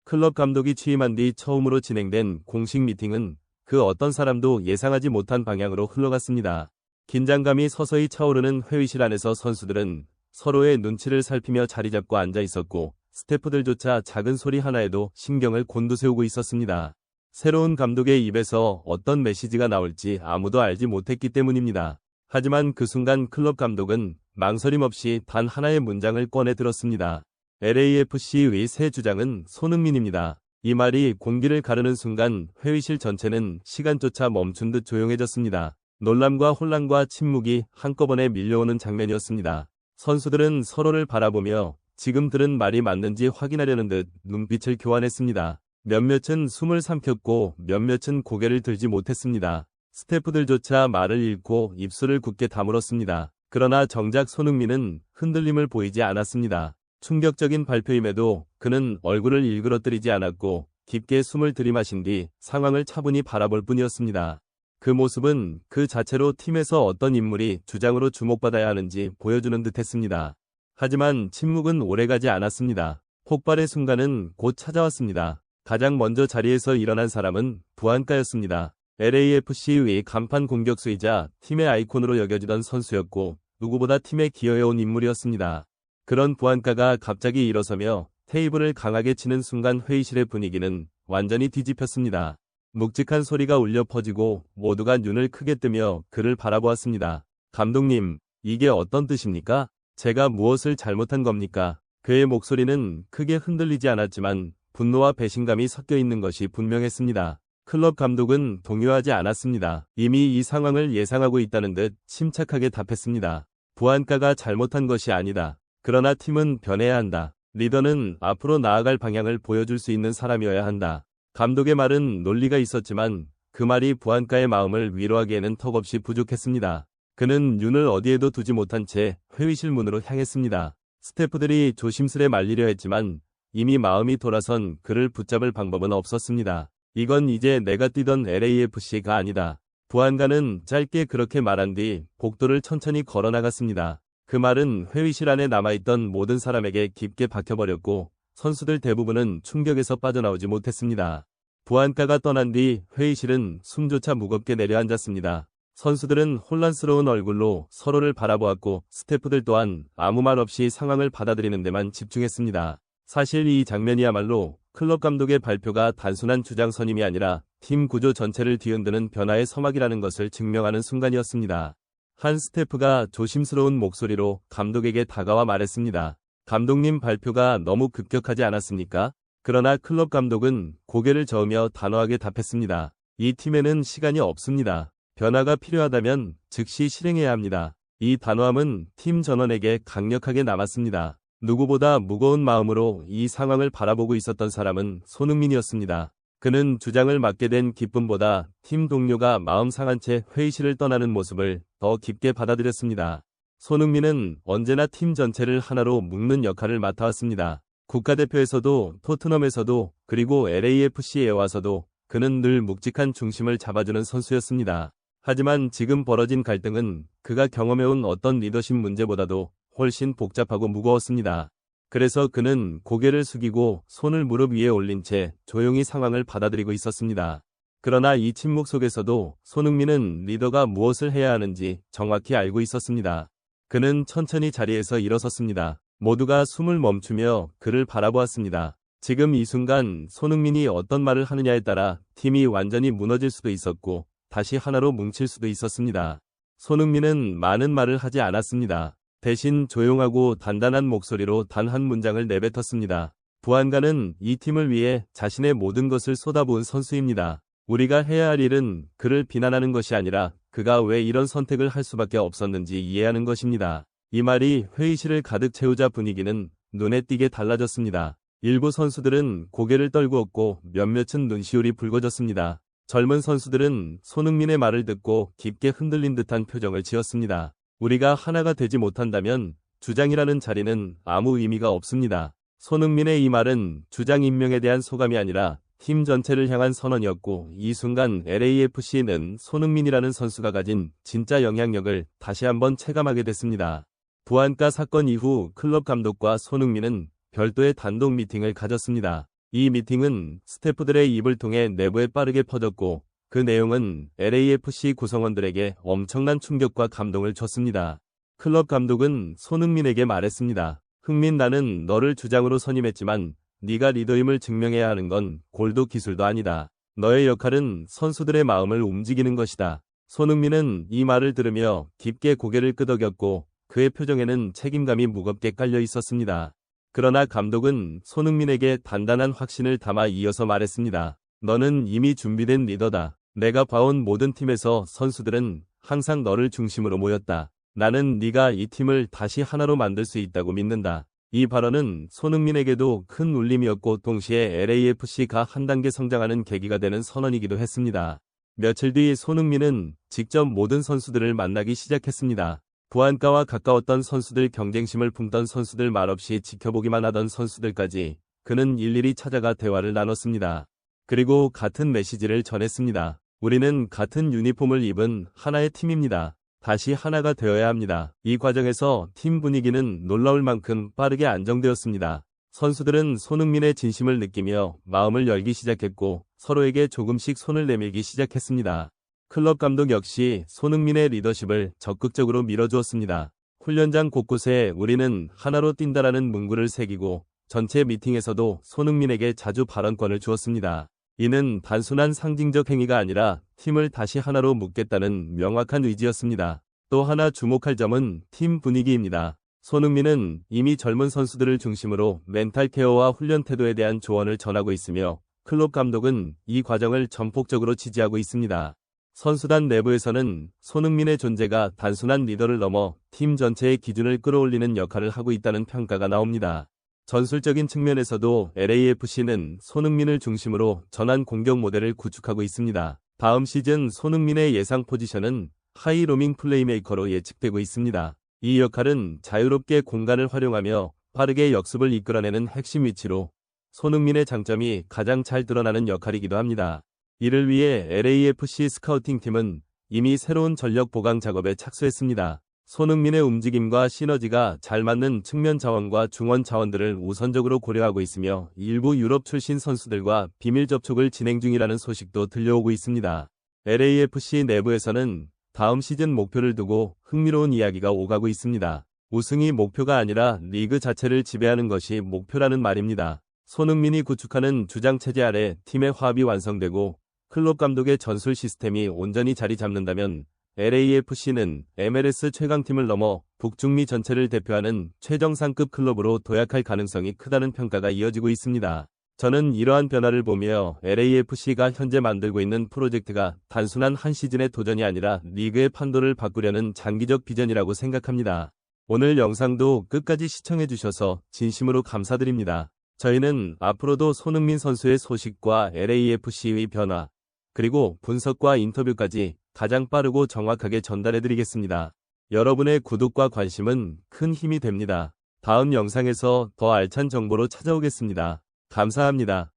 클럽 감독이 취임한 뒤 처음으로 진행된 공식 미팅은 그 어떤 사람도 예상하지 못한 방향으로 흘러갔습니다. 긴장감이 서서히 차오르는 회의실 안에서 선수들은 서로의 눈치를 살피며 자리 잡고 앉아 있었고 스태프들조차 작은 소리 하나에도 신경을 곤두세우고 있었습니다. 새로운 감독의 입에서 어떤 메시지가 나올지 아무도 알지 못했기 때문입니다. 하지만 그 순간 클럽 감독은 망설임 없이 단 하나의 문장을 꺼내 들었습니다. LAFC의 새 주장은 손흥민입니다. 이 말이 공기를 가르는 순간 회의실 전체는 시간조차 멈춘 듯 조용해졌습니다. 놀람과 혼란과 침묵이 한꺼번에 밀려오는 장면이었습니다. 선수들은 서로를 바라보며 지금 들은 말이 맞는지 확인하려는 듯 눈빛을 교환했습니다. 몇몇은 숨을 삼켰고 몇몇은 고개를 들지 못했습니다. 스태프들조차 말을 잃고 입술을 굳게 다물었습니다. 그러나 정작 손흥민은 흔들림을 보이지 않았습니다. 충격적인 발표임에도 그는 얼굴을 일그러뜨리지 않았고 깊게 숨을 들이마신 뒤 상황을 차분히 바라볼 뿐이었습니다. 그 모습은 그 자체로 팀에서 어떤 인물이 주장으로 주목받아야 하는지 보여주는 듯했습니다. 하지만 침묵은 오래가지 않았습니다. 폭발의 순간은 곧 찾아왔습니다. 가장 먼저 자리에서 일어난 사람은 부안카였습니다. LAFC의 간판 공격수이자 팀의 아이콘으로 여겨지던 선수였고 누구보다 팀에 기여해온 인물이었습니다. 그런 부안카가 갑자기 일어서며 테이블을 강하게 치는 순간 회의실의 분위기는 완전히 뒤집혔습니다. 묵직한 소리가 울려 퍼지고 모두가 눈을 크게 뜨며 그를 바라보았습니다. 감독님, 이게 어떤 뜻입니까? 제가 무엇을 잘못한 겁니까? 그의 목소리는 크게 흔들리지 않았지만 분노와 배신감이 섞여 있는 것이 분명했습니다. 클럽 감독은 동요하지 않았습니다. 이미 이 상황을 예상하고 있다는 듯 침착하게 답했습니다. 부안카가 잘못한 것이 아니다. 그러나 팀은 변해야 한다. 리더는 앞으로 나아갈 방향을 보여줄 수 있는 사람이어야 한다. 감독의 말은 논리가 있었지만 그 말이 부안카의 마음을 위로하기에는 턱없이 부족했습니다. 그는 눈을 어디에도 두지 못한 채 회의실 문으로 향했습니다. 스태프들이 조심스레 말리려 했지만 이미 마음이 돌아선 그를 붙잡을 방법은 없었습니다. 이건 이제 내가 뛰던 LAFC가 아니다. 부안카는 짧게 그렇게 말한 뒤 복도를 천천히 걸어나갔습니다. 그 말은 회의실 안에 남아있던 모든 사람에게 깊게 박혀버렸고 선수들 대부분은 충격에서 빠져나오지 못했습니다. 부안카가 떠난 뒤 회의실은 숨조차 무겁게 내려앉았습니다. 선수들은 혼란스러운 얼굴로 서로를 바라보았고 스태프들 또한 아무 말 없이 상황을 받아들이는 데만 집중했습니다. 사실 이 장면이야말로 클럽 감독의 발표가 단순한 주장 선임이 아니라 팀 구조 전체를 뒤흔드는 변화의 서막이라는 것을 증명하는 순간이었습니다. 한 스태프가 조심스러운 목소리로 감독에게 다가와 말했습니다. 감독님 발표가 너무 급격하지 않았습니까? 그러나 클럽 감독은 고개를 저으며 단호하게 답했습니다. 이 팀에는 시간이 없습니다. 변화가 필요하다면 즉시 실행해야 합니다. 이 단호함은 팀 전원에게 강력하게 남았습니다. 누구보다 무거운 마음으로 이 상황을 바라보고 있었던 사람은 손흥민이었습니다. 그는 주장을 맡게 된 기쁨보다 팀 동료가 마음 상한 채 회의실을 떠나는 모습을 더 깊게 받아들였습니다. 손흥민은 언제나 팀 전체를 하나로 묶는 역할을 맡아왔습니다. 국가대표에서도 토트넘에서도 그리고 LAFC에 와서도 그는 늘 묵직한 중심을 잡아주는 선수였습니다. 하지만 지금 벌어진 갈등은 그가 경험해온 어떤 리더십 문제보다도 훨씬 복잡하고 무거웠습니다. 그래서 그는 고개를 숙이고 손을 무릎 위에 올린 채 조용히 상황을 받아들이고 있었습니다. 그러나 이 침묵 속에서도 손흥민은 리더가 무엇을 해야 하는지 정확히 알고 있었습니다. 그는 천천히 자리에서 일어섰습니다. 모두가 숨을 멈추며 그를 바라보았습니다. 지금 이 순간 손흥민이 어떤 말을 하느냐에 따라 팀이 완전히 무너질 수도 있었고 다시 하나로 뭉칠 수도 있었습니다. 손흥민은 많은 말을 하지 않았습니다. 대신 조용하고 단단한 목소리로 단 한 문장을 내뱉었습니다. 부안카는 이 팀을 위해 자신의 모든 것을 쏟아부은 선수입니다. 우리가 해야 할 일은 그를 비난하는 것이 아니라 그가 왜 이런 선택을 할 수밖에 없었는지 이해하는 것입니다. 이 말이 회의실을 가득 채우자 분위기는 눈에 띄게 달라졌습니다. 일부 선수들은 고개를 떨구었고 몇몇은 눈시울이 붉어졌습니다. 젊은 선수들은 손흥민의 말을 듣고 깊게 흔들린 듯한 표정을 지었습니다. 우리가 하나가 되지 못한다면 주장이라는 자리는 아무 의미가 없습니다. 손흥민의 이 말은 주장 임명에 대한 소감이 아니라 팀 전체를 향한 선언이었고 이 순간 LAFC는 손흥민이라는 선수가 가진 진짜 영향력을 다시 한번 체감하게 됐습니다. 부안카 사건 이후 클럽 감독과 손흥민은 별도의 단독 미팅을 가졌습니다. 이 미팅은 스태프들의 입을 통해 내부에 빠르게 퍼졌고 그 내용은 LAFC 구성원들에게 엄청난 충격과 감동을 줬습니다. 클럽 감독은 손흥민에게 말했습니다. 흥민, 나는 너를 주장으로 선임했지만 네가 리더임을 증명해야 하는 건 골도 기술도 아니다. 너의 역할은 선수들의 마음을 움직이는 것이다. 손흥민은 이 말을 들으며 깊게 고개를 끄덕였고 그의 표정에는 책임감이 무겁게 깔려 있었습니다. 그러나 감독은 손흥민에게 단단한 확신을 담아 이어서 말했습니다. 너는 이미 준비된 리더다. 내가 봐온 모든 팀에서 선수들은 항상 너를 중심으로 모였다. 나는 네가 이 팀을 다시 하나로 만들 수 있다고 믿는다. 이 발언은 손흥민에게도 큰 울림이었고 동시에 LAFC가 한 단계 성장하는 계기가 되는 선언이기도 했습니다. 며칠 뒤 손흥민은 직접 모든 선수들을 만나기 시작했습니다. 부안가와 가까웠던 선수들, 경쟁심을 품던 선수들, 말없이 지켜보기만 하던 선수들까지 그는 일일이 찾아가 대화를 나눴습니다. 그리고 같은 메시지를 전했습니다. 우리는 같은 유니폼을 입은 하나의 팀입니다. 다시 하나가 되어야 합니다. 이 과정에서 팀 분위기는 놀라울 만큼 빠르게 안정되었습니다. 선수들은 손흥민의 진심을 느끼며 마음을 열기 시작했고 서로에게 조금씩 손을 내밀기 시작했습니다. 클럽 감독 역시 손흥민의 리더십을 적극적으로 밀어주었습니다. 훈련장 곳곳에 우리는 하나로 뛴다라는 문구를 새기고 전체 미팅에서도 손흥민에게 자주 발언권을 주었습니다. 이는 단순한 상징적 행위가 아니라 팀을 다시 하나로 묶겠다는 명확한 의지였습니다. 또 하나 주목할 점은 팀 분위기입니다. 손흥민은 이미 젊은 선수들을 중심으로 멘탈 케어와 훈련 태도에 대한 조언을 전하고 있으며 클럽 감독은 이 과정을 전폭적으로 지지하고 있습니다. 선수단 내부에서는 손흥민의 존재가 단순한 리더를 넘어 팀 전체의 기준을 끌어올리는 역할을 하고 있다는 평가가 나옵니다. 전술적인 측면에서도 LAFC는 손흥민을 중심으로 전환 공격 모델을 구축하고 있습니다. 다음 시즌 손흥민의 예상 포지션은 하이 로밍 플레이메이커로 예측되고 있습니다. 이 역할은 자유롭게 공간을 활용하며 빠르게 역습을 이끌어내는 핵심 위치로 손흥민의 장점이 가장 잘 드러나는 역할이기도 합니다. 이를 위해 LAFC 스카우팅팀은 이미 새로운 전력 보강 작업에 착수했습니다. 손흥민의 움직임과 시너지가 잘 맞는 측면 자원과 중원 자원들을 우선적으로 고려하고 있으며 일부 유럽 출신 선수들과 비밀 접촉을 진행 중이라는 소식도 들려오고 있습니다. LAFC 내부에서는 다음 시즌 목표를 두고 흥미로운 이야기가 오가고 있습니다. 우승이 목표가 아니라 리그 자체를 지배하는 것이 목표라는 말입니다. 손흥민이 구축하는 주장체제 아래 팀의 화합이 완성되고 클럽 감독의 전술 시스템이 온전히 자리 잡는다면 LAFC는 MLS 최강팀을 넘어 북중미 전체를 대표하는 최정상급 클럽으로 도약할 가능성이 크다는 평가가 이어지고 있습니다. 저는 이러한 변화를 보며 LAFC가 현재 만들고 있는 프로젝트가 단순한 한 시즌의 도전이 아니라 리그의 판도를 바꾸려는 장기적 비전이라고 생각합니다. 오늘 영상도 끝까지 시청해주셔서 진심으로 감사드립니다. 저희는 앞으로도 손흥민 선수의 소식과 LAFC의 변화, 그리고 분석과 인터뷰까지 가장 빠르고 정확하게 전달해드리겠습니다. 여러분의 구독과 관심은 큰 힘이 됩니다. 다음 영상에서 더 알찬 정보로 찾아오겠습니다. 감사합니다.